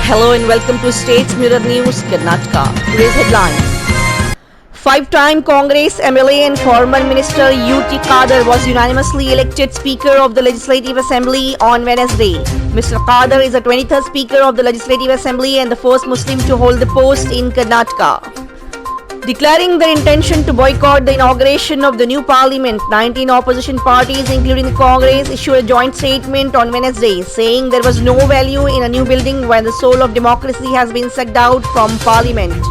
Hello and welcome to States Mirror News, Karnataka. Today's headlines. Five-time Congress MLA and former Minister U.T. Khadar was unanimously elected Speaker of the Legislative Assembly on Wednesday. Mr. Khadar is the 23rd Speaker of the Legislative Assembly and the first Muslim to hold the post in Karnataka. Declaring their intention to boycott the inauguration of the new parliament, 19 opposition parties, including the Congress, issued a joint statement on Wednesday, saying there was no value in a new building when the soul of democracy has been sucked out from parliament.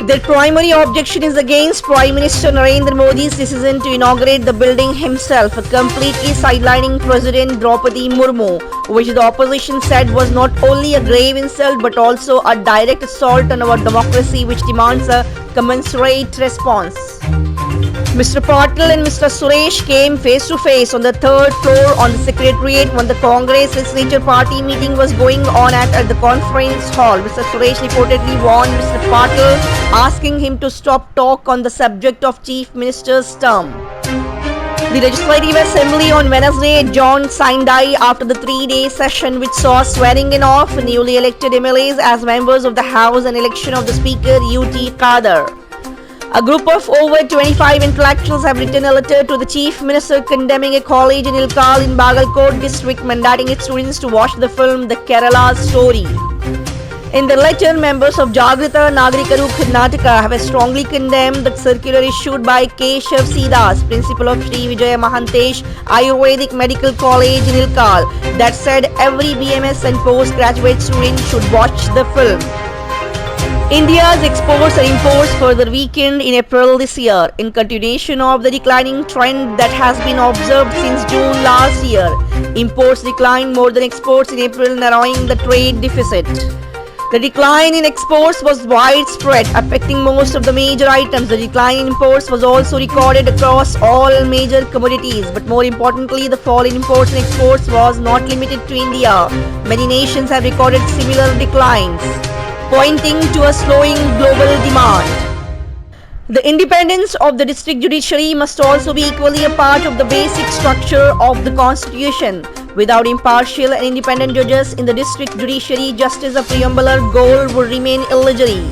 Their primary objection is against Prime Minister Narendra Modi's decision to inaugurate the building himself, completely sidelining President Draupadi Murmu, which the opposition said was not only a grave insult but also a direct assault on our democracy, which demands a commensurate response. Mr. Patil and Mr. Suresh came face to face on the third floor on the Secretariat when the Congress Legislature Party meeting was going on at the conference hall. Mr. Suresh reportedly warned Mr. Patil, asking him to stop talk on the subject of Chief Minister's term. The Legislative Assembly on Wednesday adjourned sine die after the three-day session, which saw swearing in of newly elected MLAs as members of the House and election of the Speaker U.T. Khadar. A group of over 25 intellectuals have written a letter to the Chief Minister condemning a college in Ilkal in Bagalkot district, mandating its students to watch the film The Kerala Story. In the letter, members of Jagrita Nagarikaru Karnataka have strongly condemned the circular issued by Keshav Sidas, principal of Sri Vijaya Mahantesh Ayurvedic Medical College in Ilkal, that said every BMS and postgraduate student should watch the film. India's exports and imports further weakened in April this year, in continuation of the declining trend that has been observed since June last year. Imports declined more than exports in April, narrowing the trade deficit. The decline in exports was widespread, affecting most of the major items. The decline in imports was also recorded across all major commodities, but more importantly, the fall in imports and exports was not limited to India. Many nations have recorded similar declines, pointing to a slowing global demand. The independence of the district judiciary must also be equally a part of the basic structure of the constitution. Without impartial and independent judges in the district judiciary, just as a preambular goal would remain illusory.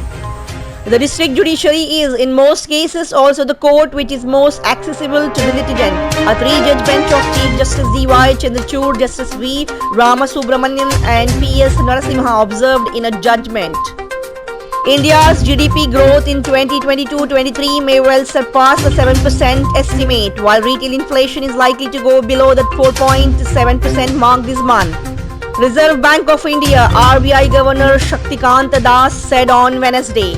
The district judiciary is, in most cases, also the court which is most accessible to the litigant. A three-judge bench of Chief Justice D.Y. Chandrachud, Justice V. Ramasubramanian and P.S. Narasimha observed in a judgment. India's GDP growth in 2022-23 may well surpass the 7% estimate, while retail inflation is likely to go below the 4.7% mark this month. Reserve Bank of India RBI Governor Shaktikant Das said on Wednesday.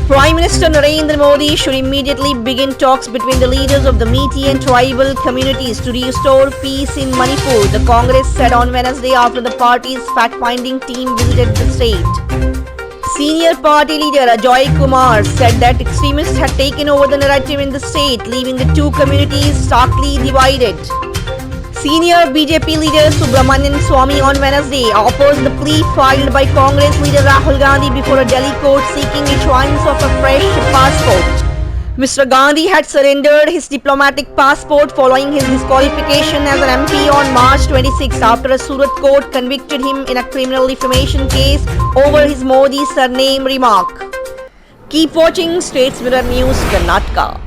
Prime Minister Narendra Modi should immediately begin talks between the leaders of the Meitei and tribal communities to restore peace in Manipur, the Congress said on Wednesday after the party's fact-finding team visited the state. Senior party leader Ajoy Kumar said that extremists had taken over the narrative in the state, leaving the two communities starkly divided. Senior BJP leader Subramanian Swamy on Wednesday opposed the plea filed by Congress leader Rahul Gandhi before a Delhi court seeking issuance of a fresh passport. Mr. Gandhi had surrendered his diplomatic passport following his disqualification as an MP on March 26 after a Surat court convicted him in a criminal defamation case over his Modi surname remark. Keep watching States Mirror News, Karnataka.